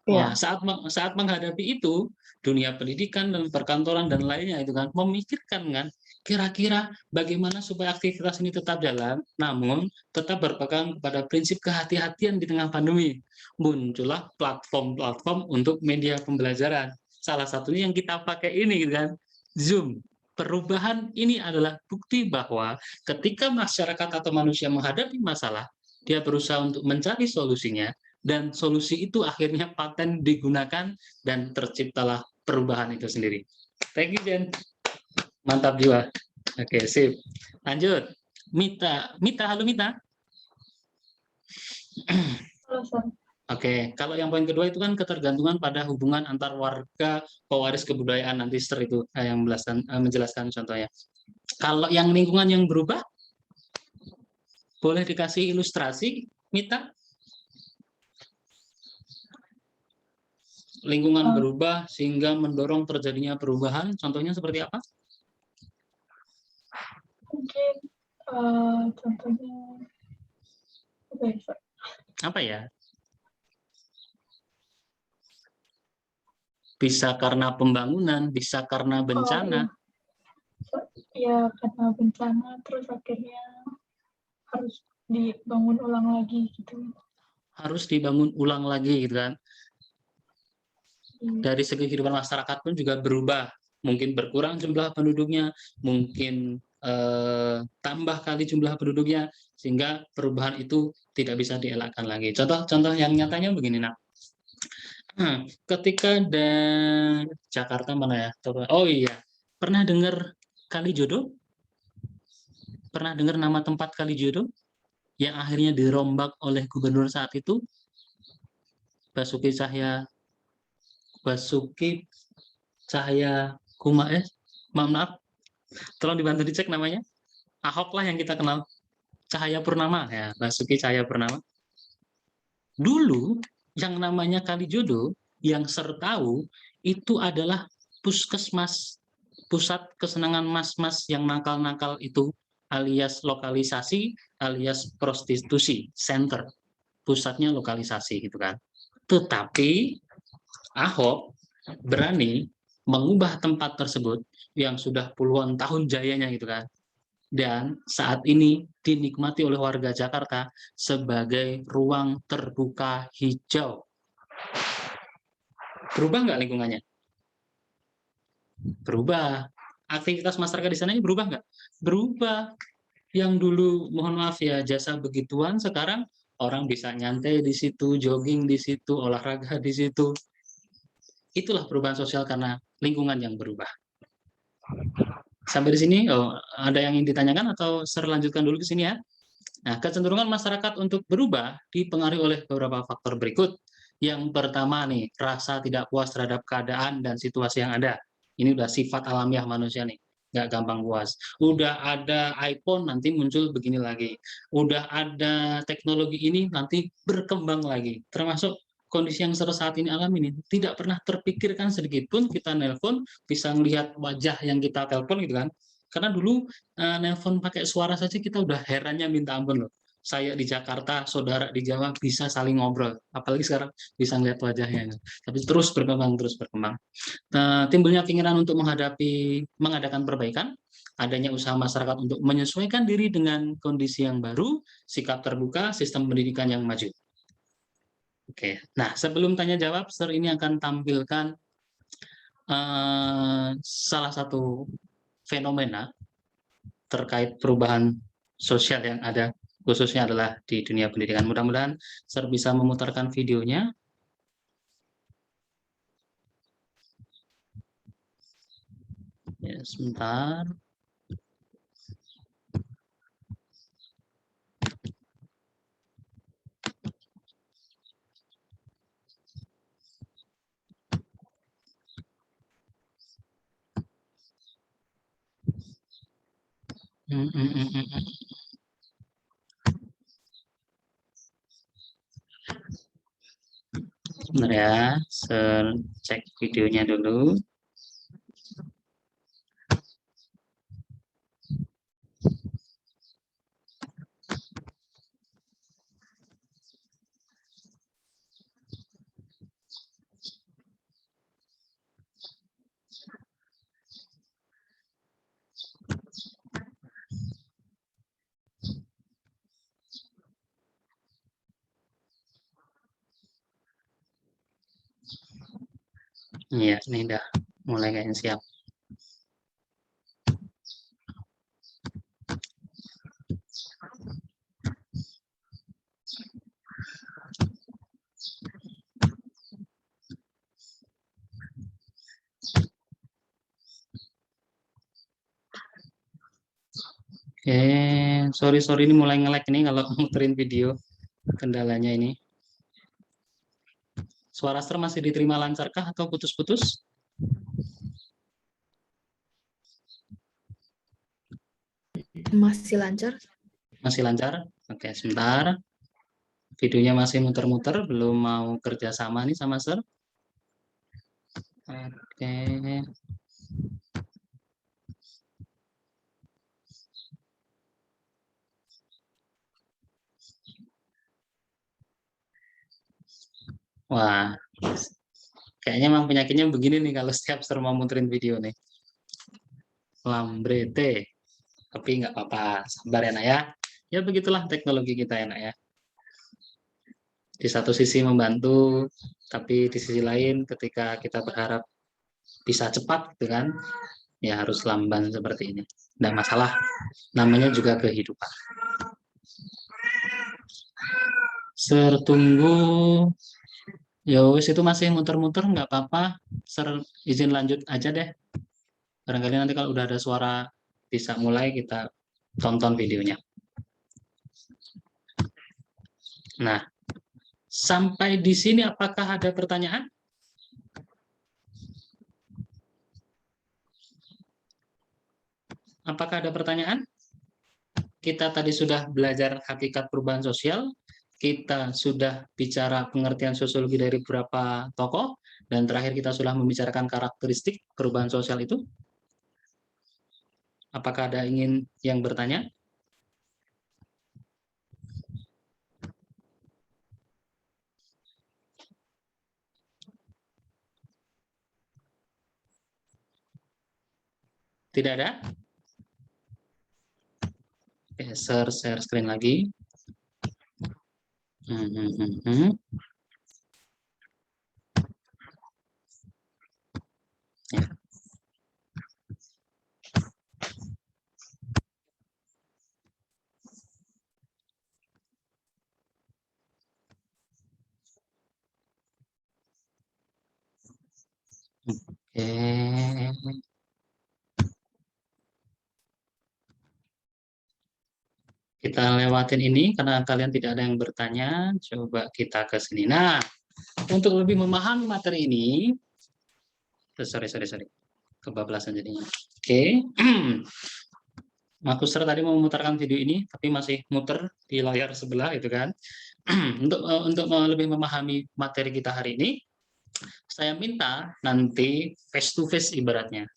[SPEAKER 1] Nah, saat menghadapi itu, dunia pendidikan dan perkantoran dan lainnya itu kan memikirkan kan kira-kira bagaimana supaya aktivitas ini tetap jalan, namun tetap berpegang pada prinsip kehati-hatian di tengah pandemi. Muncullah platform-platform untuk media pembelajaran. Salah satunya yang kita pakai ini kan, Zoom. Perubahan ini adalah bukti bahwa ketika masyarakat atau manusia menghadapi masalah, dia berusaha untuk mencari solusinya, dan solusi itu akhirnya paten digunakan dan terciptalah perubahan itu sendiri. Thank you, Jen. Mantap jiwa. Oke, sip. Lanjut. Mita, halo Mita. Oke, kalau yang poin kedua itu kan ketergantungan pada hubungan antar warga pewaris kebudayaan, nanti Sister itu yang menjelaskan contohnya. Kalau yang lingkungan yang berubah, boleh dikasih ilustrasi, Mita? Lingkungan berubah sehingga mendorong terjadinya perubahan, contohnya seperti apa?
[SPEAKER 10] Mungkin contohnya
[SPEAKER 1] apa ya? Bisa karena pembangunan, bisa karena bencana.
[SPEAKER 10] Ya, karena bencana, terus akhirnya harus dibangun ulang lagi gitu.
[SPEAKER 1] Harus dibangun ulang lagi gitu kan. Dari segi kehidupan masyarakat pun juga berubah. Mungkin berkurang jumlah penduduknya, mungkin tambah kali jumlah penduduknya, sehingga perubahan itu tidak bisa dielakkan lagi. Contoh yang nyatanya begini, nak. Ketika dari Jakarta mana ya? Oh iya, pernah dengar Kalijodo? Pernah dengar nama tempat Kalijodo yang akhirnya dirombak oleh gubernur saat itu, Basuki Cahaya maaf, tolong dibantu dicek namanya. Ahok lah yang kita kenal, Cahaya Purnama ya, Basuki Cahaya Purnama. Dulu yang namanya Kalijodo yang tahu itu adalah puskesmas, pusat kesenangan mas-mas yang nakal-nakal itu, alias lokalisasi, alias prostitusi, center, pusatnya lokalisasi gitu kan. Tetapi Ahok berani mengubah tempat tersebut yang sudah puluhan tahun jayanya gitu kan, dan saat ini dinikmati oleh warga Jakarta sebagai ruang terbuka hijau. Berubah nggak lingkungannya? Berubah. Aktivitas masyarakat di sana ini berubah nggak? Berubah. Yang dulu, mohon maaf ya, jasa begituan, sekarang orang bisa nyantai di situ, jogging di situ, olahraga di situ. Itulah perubahan sosial karena lingkungan yang berubah. Sampai di sini, ada yang ingin ditanyakan atau saya lanjutkan dulu ke sini ya? Nah, kecenderungan masyarakat untuk berubah dipengaruhi oleh beberapa faktor berikut. Yang pertama nih, rasa tidak puas terhadap keadaan dan situasi yang ada. Ini udah sifat alamiah manusia nih, nggak gampang puas. Udah ada iPhone, nanti muncul begini lagi. Udah ada teknologi ini, nanti berkembang lagi. Termasuk kondisi yang saat ini alami ini, tidak pernah terpikirkan sedikit pun kita nelpon bisa melihat wajah yang kita telepon gitu kan. Karena dulu nelpon pakai suara saja kita udah herannya minta ampun loh. saya di Jakarta, saudara di Jawa bisa saling ngobrol. Apalagi sekarang bisa ngeliat wajahnya. Tapi terus berkembang, terus berkembang. Timbulnya keinginan untuk mengadakan perbaikan, adanya usaha masyarakat untuk menyesuaikan diri dengan kondisi yang baru, sikap terbuka, sistem pendidikan yang maju. Oke, nah sebelum tanya jawab, Sir ini akan tampilkan salah satu fenomena terkait perubahan sosial yang ada, khususnya adalah di dunia pendidikan. Mudah-mudahan Sir bisa memutarkan videonya. Ya, sebentar. Sebentar ya, Sir cek videonya dulu. Iya, ini udah mulai kayaknya siap. Sorry ini mulai nge-lag nih kalau muterin video, kendalanya ini. Suara Sir masih diterima lancarkah atau putus-putus?
[SPEAKER 3] Masih lancar.
[SPEAKER 1] Masih lancar? Oke, sebentar. Videonya masih muter-muter, belum mau kerjasama nih sama Sir. Oke. Wah, kayaknya memang penyakitnya begini nih kalau setiap Sir mau muterin video nih. Lambrete. Tapi nggak apa-apa, sabar ya nak ya. Ya begitulah teknologi kita ya nak ya. Di satu sisi membantu, tapi di sisi lain ketika kita berharap bisa cepat gitu kan, ya harus lamban seperti ini. Nggak masalah, namanya juga kehidupan. Sir tunggu. Ya wis itu masih muter-muter nggak apa-apa. Sir izin lanjut aja deh. Barangkali nanti kalau udah ada suara bisa mulai kita tonton videonya. Nah, sampai di sini apakah ada pertanyaan? Apakah ada pertanyaan? Kita tadi sudah belajar hakikat perubahan sosial, kita sudah bicara pengertian sosiologi dari beberapa tokoh, dan terakhir kita sudah membicarakan karakteristik perubahan sosial itu. Apakah ada yang bertanya? Tidak ada? Oke, share screen lagi. Ya. Oke. Kita lewatin ini karena kalian tidak ada yang bertanya. Coba kita ke sini. Nah, untuk lebih memahami materi ini, sorry, kebablasan jadinya. Oke. Makustra tadi mau memutarkan video ini, tapi masih muter di layar sebelah itu kan. Untuk lebih memahami materi kita hari ini, saya minta nanti face to face ibaratnya,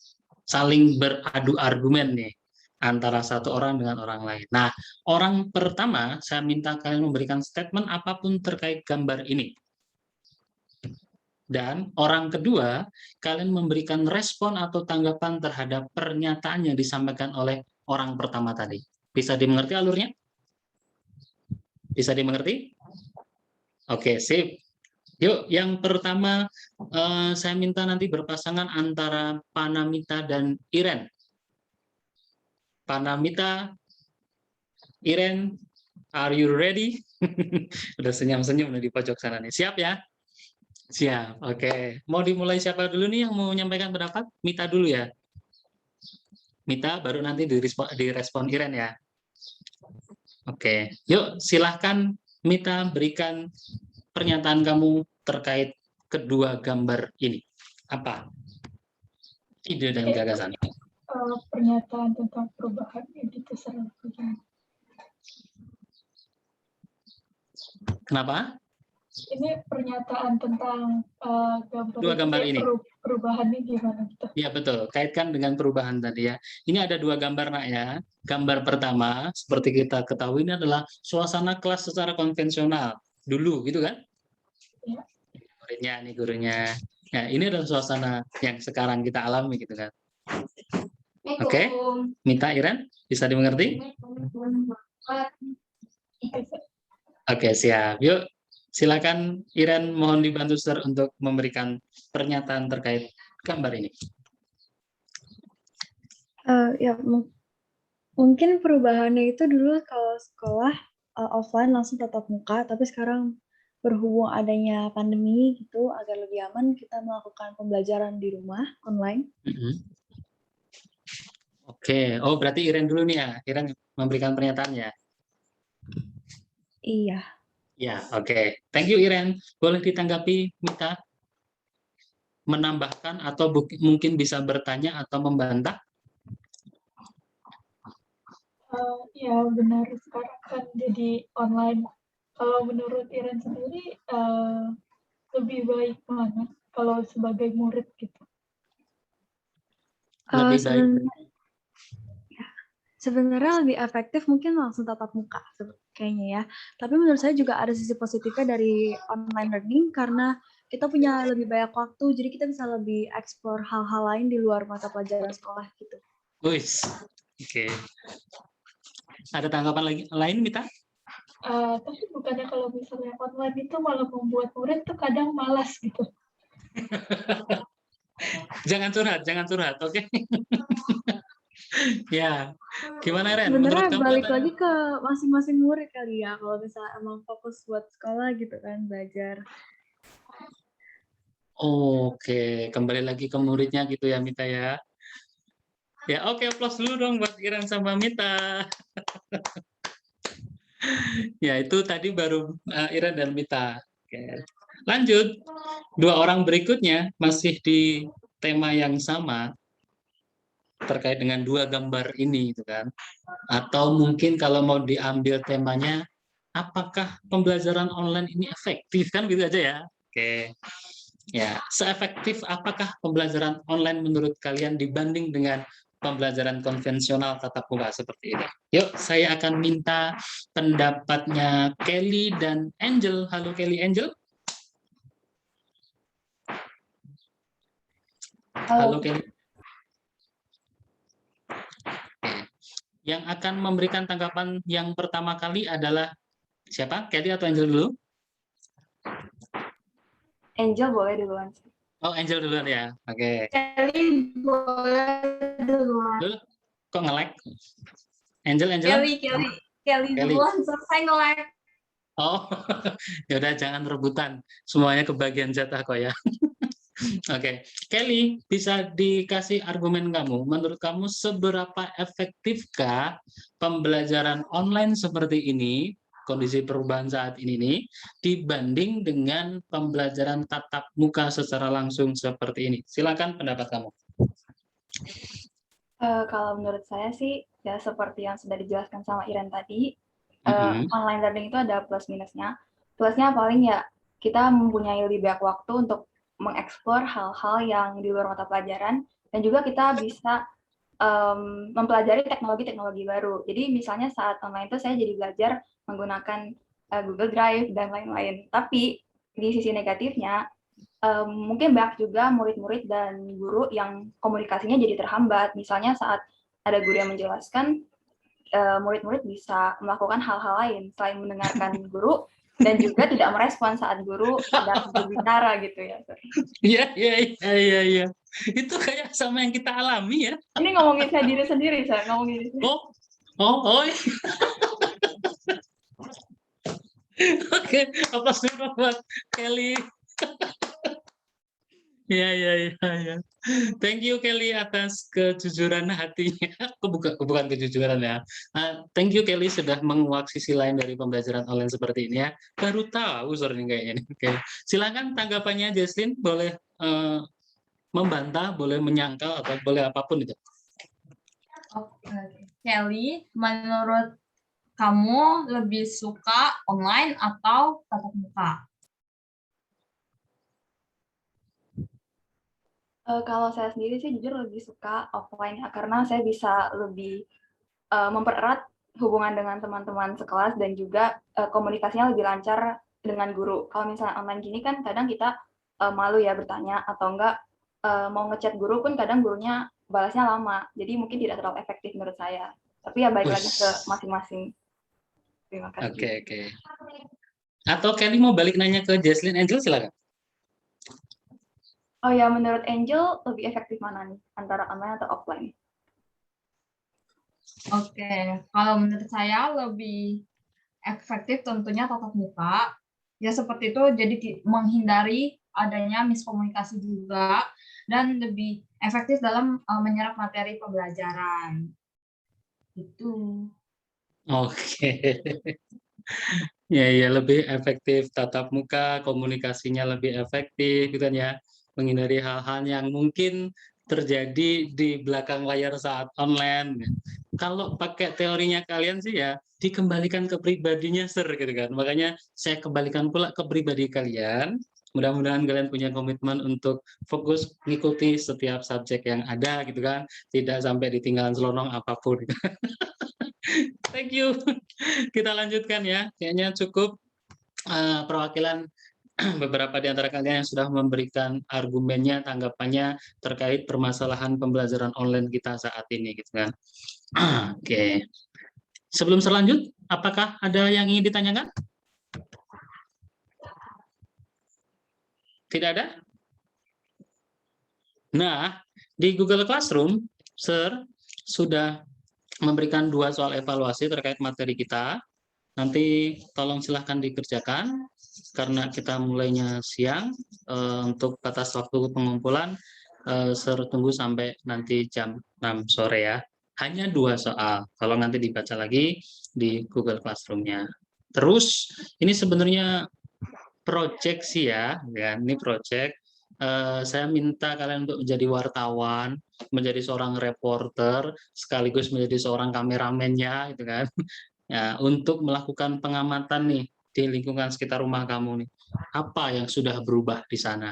[SPEAKER 1] saling beradu argumen nih. antara satu orang dengan orang lain. Nah, orang pertama saya minta kalian memberikan statement apapun terkait gambar ini. Dan orang kedua, kalian memberikan respon atau tanggapan terhadap pernyataan yang disampaikan oleh orang pertama tadi. Bisa dimengerti alurnya? Bisa dimengerti? Oke, sip. Yuk, yang pertama saya minta nanti berpasangan antara Panamita dan Iren. Panamita, Iren, are you ready? Udah senyum-senyum di pojok sana nih. Siap ya? Siap, oke. Mau dimulai siapa dulu nih yang mau menyampaikan pendapat? Mita dulu ya. Mita, baru nanti direspon Iren ya. Oke, yuk silahkan Mita berikan pernyataan kamu terkait kedua gambar ini. Apa ide dan gagasan?
[SPEAKER 10] Pernyataan tentang perubahan ini terserah.
[SPEAKER 1] Kenapa?
[SPEAKER 10] Ini pernyataan tentang
[SPEAKER 1] Dua gambar ini.
[SPEAKER 10] Perubahannya gimana gitu?
[SPEAKER 1] Ya betul, kaitkan dengan perubahan tadi ya. Ini ada dua gambar nak ya. Gambar pertama, seperti kita ketahui ini adalah suasana kelas secara konvensional dulu, gitu kan?
[SPEAKER 10] Ya.
[SPEAKER 1] Muridnya, nih gurunya. Ya, ini adalah suasana yang sekarang kita alami, gitu kan? Oke, Mita, Iren, bisa dimengerti? Oke, siap. Yuk, silakan Iren, mohon dibantu Sir untuk memberikan pernyataan terkait gambar ini.
[SPEAKER 11] Ya, mungkin perubahannya itu dulu kalau sekolah offline langsung tatap muka, tapi sekarang berhubung adanya pandemi gitu, agar lebih aman kita melakukan pembelajaran di rumah online.
[SPEAKER 1] Oke, oh berarti Iren dulu nih ya, Iren memberikan pernyataannya.
[SPEAKER 11] Iya.
[SPEAKER 1] Ya, oke. Thank you Iren. Boleh ditanggapi Mita? Menambahkan atau mungkin bisa bertanya atau membantah?
[SPEAKER 10] Ya benar, sekarang kan jadi online. Kalau menurut Iren sendiri lebih baik mana kalau sebagai murid gitu?
[SPEAKER 1] Lebih baik.
[SPEAKER 11] Sebenarnya lebih efektif mungkin langsung tatap muka kayaknya ya. Tapi menurut saya juga ada sisi positifnya dari online learning karena kita punya lebih banyak waktu, jadi kita bisa lebih explore hal-hal lain di luar mata pelajaran sekolah gitu.
[SPEAKER 1] Wis, oke. Ada tanggapan lain, Mita?
[SPEAKER 10] Tapi bukannya kalau misalnya online itu malah membuat murid tuh kadang malas gitu.
[SPEAKER 1] Jangan curhat, oke? Ya, gimana Ren?
[SPEAKER 11] Sebenarnya balik lagi ke masing-masing murid kali ya, kalau misalnya emang fokus buat sekolah gitu kan, belajar.
[SPEAKER 1] Oke, kembali lagi ke muridnya gitu ya Mita ya. Ya oke, applause dulu dong buat Iren sama Mita. Ya itu tadi baru Iren dan Mita. Oke. Lanjut, dua orang berikutnya masih di tema yang sama terkait dengan dua gambar ini, gitu kan? Atau mungkin kalau mau diambil temanya, apakah pembelajaran online ini efektif kan gitu aja ya? Oke, ya seefektif apakah pembelajaran online menurut kalian dibanding dengan pembelajaran konvensional tatap muka seperti ini? Yuk, saya akan minta pendapatnya Kelly dan Angel. Halo Kelly, Angel. Halo Kelly. Yang akan memberikan tanggapan yang pertama kali adalah siapa? Kelly atau Angel dulu?
[SPEAKER 4] Angel boleh duluan.
[SPEAKER 1] Oh, Angel duluan ya. Oke.
[SPEAKER 5] Kelly boleh duluan.
[SPEAKER 1] Dulu, kok nge-lag? Angel.
[SPEAKER 5] Kelly duluan, selesai nge-lag.
[SPEAKER 1] Oh, yaudah jangan rebutan. Semuanya kebagian jatah kok ya. Oke, Kelly, bisa dikasih argumen kamu. Menurut kamu seberapa efektifkah pembelajaran online seperti ini, kondisi perubahan saat ini nih, dibanding dengan pembelajaran tatap muka secara langsung seperti ini? Silakan pendapat kamu.
[SPEAKER 4] Kalau menurut saya sih, ya seperti yang sudah dijelaskan sama Iren tadi, online learning itu ada plus minusnya. Plusnya paling ya kita mempunyai lebih banyak waktu untuk mengeksplor hal-hal yang di luar mata pelajaran, dan juga kita bisa mempelajari teknologi-teknologi baru. Jadi misalnya saat online itu saya jadi belajar menggunakan Google Drive dan lain-lain. Tapi di sisi negatifnya, mungkin banyak juga murid-murid dan guru yang komunikasinya jadi terhambat. Misalnya saat ada guru yang menjelaskan, murid-murid bisa melakukan hal-hal lain selain mendengarkan guru dan juga tidak merespon saat guru sedang berbicara gitu ya.
[SPEAKER 1] Iya. Itu kayak sama yang kita alami ya.
[SPEAKER 4] Ini ngomongin saya diri sendiri, saya ngomongin diri sendiri.
[SPEAKER 1] Oh. Oke, apa dulu buat Kelly? Iya. Thank you Kelly atas kejujuran hatinya. Bukan kejujuran ya. Thank you Kelly sudah menguak sisi lain dari pembelajaran online seperti ini ya. Baru tahu sore ini kayaknya. Oke. Silakan tanggapannya Jesslyn, boleh membantah, boleh menyangkal atau boleh apapun itu.
[SPEAKER 5] Oke. Kelly, menurut kamu lebih suka online atau tatap muka?
[SPEAKER 4] Kalau saya sendiri sih jujur lebih suka offline ya, karena saya bisa lebih mempererat hubungan dengan teman-teman sekelas dan juga komunikasinya lebih lancar dengan guru. Kalau misalnya online gini kan kadang kita malu ya bertanya atau enggak mau ngechat guru pun kadang gurunya balasnya lama. Jadi mungkin tidak terlalu efektif menurut saya. Tapi ya balik lagi ke masing-masing. Terima kasih.
[SPEAKER 1] Oke. Atau Kelly mau balik nanya ke Jesslyn Angel, silakan.
[SPEAKER 4] Oh ya, menurut Angel lebih efektif mana nih antara online atau offline?
[SPEAKER 5] Oke, kalau menurut saya lebih efektif tentunya tatap muka. Ya seperti itu, jadi menghindari adanya miskomunikasi juga dan lebih efektif dalam menyerap materi pembelajaran. Itu.
[SPEAKER 1] Oke. Ya, lebih efektif tatap muka, komunikasinya lebih efektif gitu kan ya. Menghindari hal-hal yang mungkin terjadi di belakang layar saat online. Kalau pakai teorinya kalian sih ya, dikembalikan ke pribadinya gitu kan. Makanya saya kembalikan pula ke pribadi kalian. Mudah-mudahan kalian punya komitmen untuk fokus mengikuti setiap subjek yang ada gitu kan. Tidak sampai ditinggalan selonong apapun. Thank you. Kita lanjutkan ya. Kayaknya cukup perwakilan beberapa di antara kalian yang sudah memberikan argumennya, tanggapannya terkait permasalahan pembelajaran online kita saat ini, gitu kan. Oke. Sebelum selanjut, apakah ada yang ingin ditanyakan? Tidak ada? Nah, di Google Classroom, Sir sudah memberikan 2 soal evaluasi terkait materi kita. Nanti tolong silahkan dikerjakan, karena kita mulainya siang. Untuk batas waktu pengumpulan, tunggu sampai nanti jam 6 sore ya. Hanya 2 soal, kalau nanti dibaca lagi di Google Classroom-nya. Terus, ini sebenarnya project sih ya, ini project. Saya minta kalian untuk menjadi wartawan, menjadi seorang reporter, sekaligus menjadi seorang kameramennya, gitu kan. Ya, untuk melakukan pengamatan nih di lingkungan sekitar rumah kamu nih, apa yang sudah berubah di sana?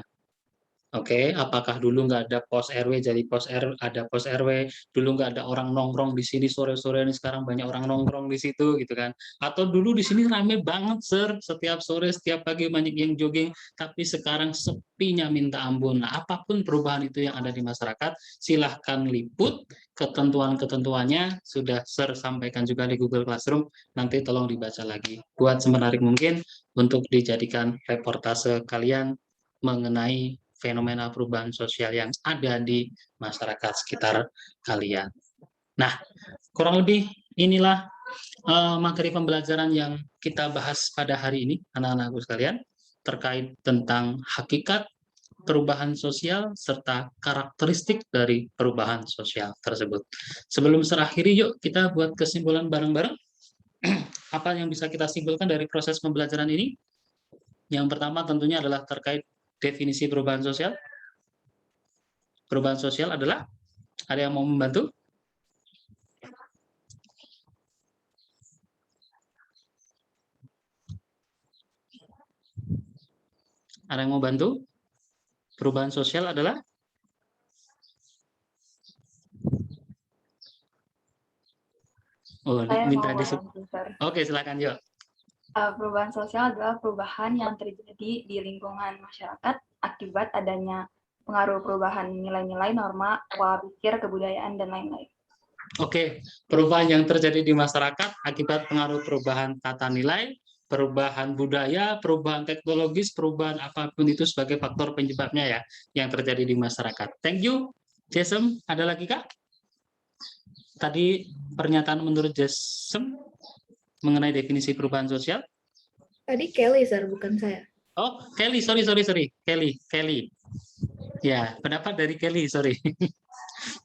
[SPEAKER 1] Oke, apakah dulu nggak ada pos RW jadi pos RW, ada pos RW, dulu nggak ada orang nongkrong di sini sore-sore, ini sekarang banyak orang nongkrong di situ gitu kan? Atau dulu di sini rame banget Sir, setiap sore, setiap pagi banyak yang jogging, tapi sekarang sepinya minta ampun. Nah, apapun perubahan itu yang ada di masyarakat, silahkan liput. Ketentuan-ketentuannya sudah Sir sampaikan juga di Google Classroom, nanti tolong dibaca lagi. Buat semenarik mungkin untuk dijadikan reportase kalian mengenai fenomena perubahan sosial yang ada di masyarakat sekitar kalian. Nah, kurang lebih inilah materi pembelajaran yang kita bahas pada hari ini, anak-anakku sekalian, terkait tentang hakikat perubahan sosial serta karakteristik dari perubahan sosial tersebut. Sebelum terakhiri, yuk kita buat kesimpulan bareng-bareng. Apa yang bisa kita simpulkan dari proses pembelajaran ini? Yang pertama tentunya adalah terkait definisi perubahan sosial. Perubahan sosial adalah, ada yang mau membantu? Ada yang mau bantu? Perubahan sosial adalah? Oh,
[SPEAKER 4] Saya
[SPEAKER 1] minta
[SPEAKER 4] mau
[SPEAKER 1] disebut.
[SPEAKER 4] answer.
[SPEAKER 1] Oke, silakan yuk.
[SPEAKER 4] Perubahan sosial adalah perubahan yang terjadi di lingkungan masyarakat akibat adanya pengaruh perubahan nilai-nilai, norma, pola pikir, kebudayaan, dan lain-lain.
[SPEAKER 1] Oke, perubahan yang terjadi di masyarakat akibat pengaruh perubahan tata nilai, perubahan budaya, perubahan teknologis, perubahan apapun itu sebagai faktor penyebabnya ya yang terjadi di masyarakat. Thank you, Jason. Ada lagi Kak? Tadi pernyataan menurut Jason mengenai definisi perubahan sosial.
[SPEAKER 3] Tadi Kelly, Sir, bukan saya.
[SPEAKER 1] Oh, Kelly, sorry. Kelly. Ya, pendapat dari Kelly, sorry.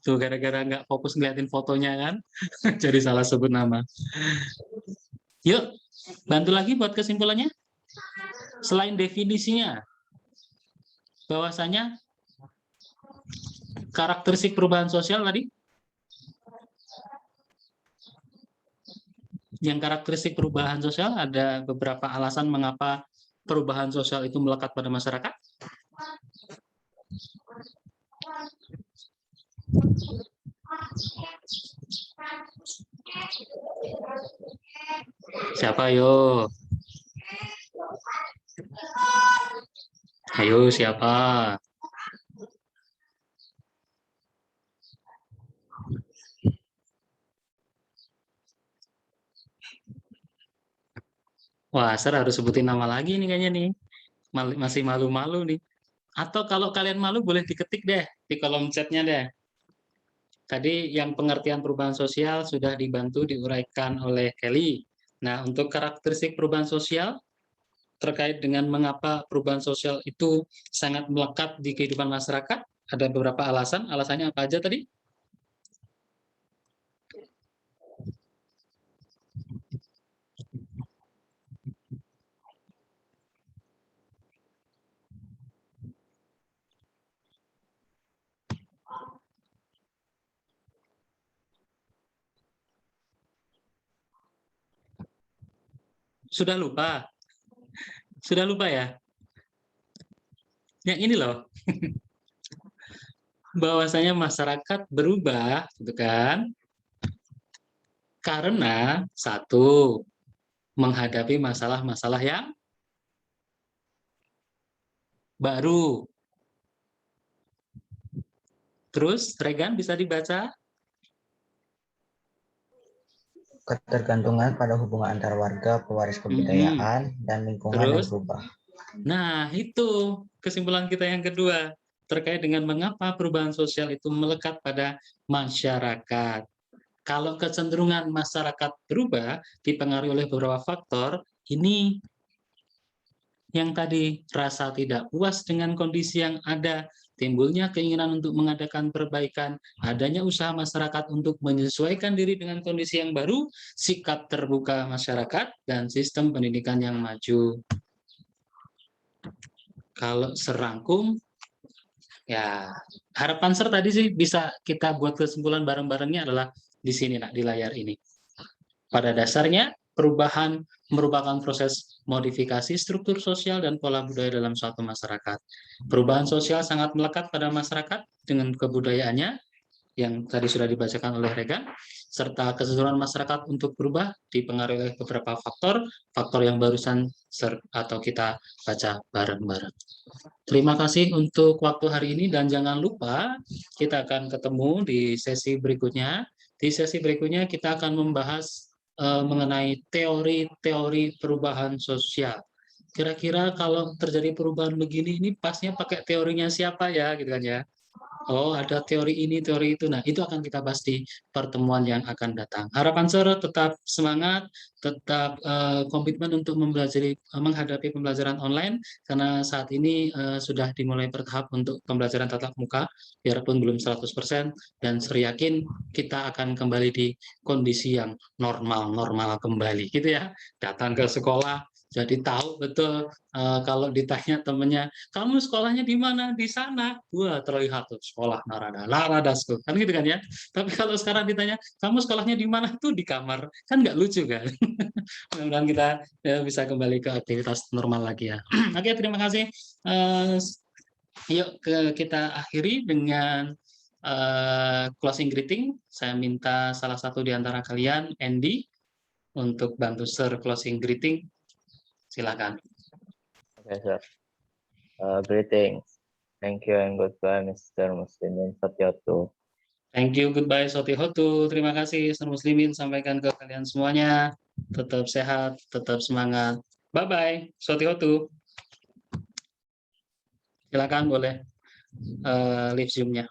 [SPEAKER 1] Tuh, gara-gara nggak fokus ngeliatin fotonya kan, jadi salah sebut nama. Yuk, bantu lagi buat kesimpulannya. Selain definisinya, bahwasanya karakteristik perubahan sosial tadi, yang karakteristik perubahan sosial ada beberapa alasan mengapa perubahan sosial itu melekat pada masyarakat. Siapa yo? Ayo siapa? Wah, Sir harus sebutin nama lagi nih kayaknya nih. Masih malu-malu nih. Atau kalau kalian malu boleh diketik deh di kolom chatnya deh. Tadi yang pengertian perubahan sosial sudah dibantu diuraikan oleh Kelly. Nah, untuk karakteristik perubahan sosial terkait dengan mengapa perubahan sosial itu sangat melekat di kehidupan masyarakat, ada beberapa alasan. Alasannya apa aja tadi? Sudah lupa? Sudah lupa ya? Yang ini loh. Bahwasanya masyarakat berubah, gitu kan? Karena satu, menghadapi masalah-masalah yang baru. Terus, Regan bisa dibaca?
[SPEAKER 7] Ketergantungan pada hubungan antar warga, pewaris kebudayaan, dan lingkungan yang berubah.
[SPEAKER 1] Nah, itu kesimpulan kita yang kedua. Terkait dengan mengapa perubahan sosial itu melekat pada masyarakat. Kalau kecenderungan masyarakat berubah, dipengaruhi oleh beberapa faktor, ini yang tadi rasa tidak puas dengan kondisi yang ada, timbulnya keinginan untuk mengadakan perbaikan, adanya usaha masyarakat untuk menyesuaikan diri dengan kondisi yang baru, sikap terbuka masyarakat, dan sistem pendidikan yang maju. Kalau serangkum, ya harapan Sir tadi sih bisa kita buat kesimpulan bareng-barengnya adalah di sini, nak, di layar ini. Pada dasarnya, perubahan merupakan proses modifikasi struktur sosial dan pola budaya dalam suatu masyarakat. Perubahan sosial sangat melekat pada masyarakat dengan kebudayaannya, yang tadi sudah dibacakan oleh Regan, serta keseluruhan masyarakat untuk berubah dipengaruhi oleh beberapa faktor yang barusan atau kita baca bareng-bareng. Terima kasih untuk waktu hari ini, dan jangan lupa kita akan ketemu di sesi berikutnya. Di sesi berikutnya kita akan membahas mengenai teori-teori perubahan sosial. Kira-kira kalau terjadi perubahan begini, ini pasnya pakai teorinya siapa ya, gitu kan ya? Oh, ada teori ini, teori itu. Nah, itu akan kita bahas di pertemuan yang akan datang. Harapan Sir tetap semangat, tetap komitmen untuk menghadapi pembelajaran online, karena saat ini sudah dimulai bertahap untuk pembelajaran tatap muka, biarpun belum 100%, dan Sir yakin kita akan kembali di kondisi yang normal kembali, gitu ya. Datang ke sekolah, jadi tahu betul kalau ditanya temennya, kamu sekolahnya di mana? Di sana. Wah, terlihat tuh sekolah narada school. Kan gitu kan ya. Tapi kalau sekarang ditanya, kamu sekolahnya di mana? Tuh di kamar. Kan nggak lucu kan? Mudah-mudahan kita bisa kembali ke aktivitas normal lagi ya. Oke, terima kasih. Yuk kita akhiri dengan closing greeting, saya minta salah satu di antara kalian, Andy, untuk bantu share closing greeting. Silakan.
[SPEAKER 12] Okay, sir. Greetings. Thank you and goodbye, Mr. Muslimin Fatihatu.
[SPEAKER 1] Thank you, goodbye, Sotihotu. Terima kasih, Mr. Muslimin. Sampaikan ke kalian semuanya. Tetap sehat, tetap semangat. Bye-bye, Sotihotu. Silakan boleh leave Zoom-nya.